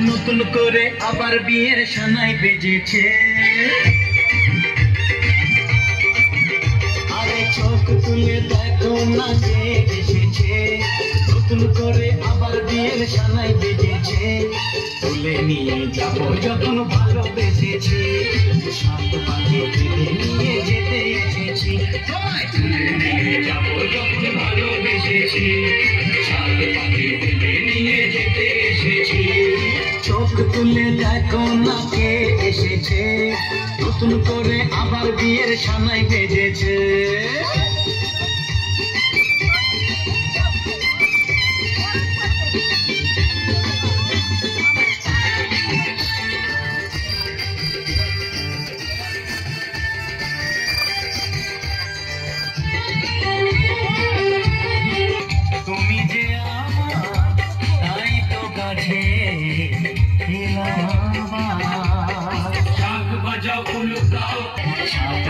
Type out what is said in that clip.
নতুন করে আবার বিয়ের সানাই বেজেছে। আরে চোখ তুলে দেখো না কে এসেছে, নতুন করে আবার বিয়ের সানাই বেজেছে। তুলে নিয়ে যাবো যখন ভালোবেসেছি, সাত পাখি তুলে নিয়ে যেতে এসেছি। তুলে নিয়ে যাবো যখন ভালোবেসেছি, সাত পাখি তুলে নিয়ে যেতে এসেছি। চোখ তুলে দেখো না কে এসেছে, নতুন করে আবার বিয়ের সানাই বেজেছে। তুমি যে আমার তাই তো কাছে এলাম, শাক বাজাও ফুল দাও, সাত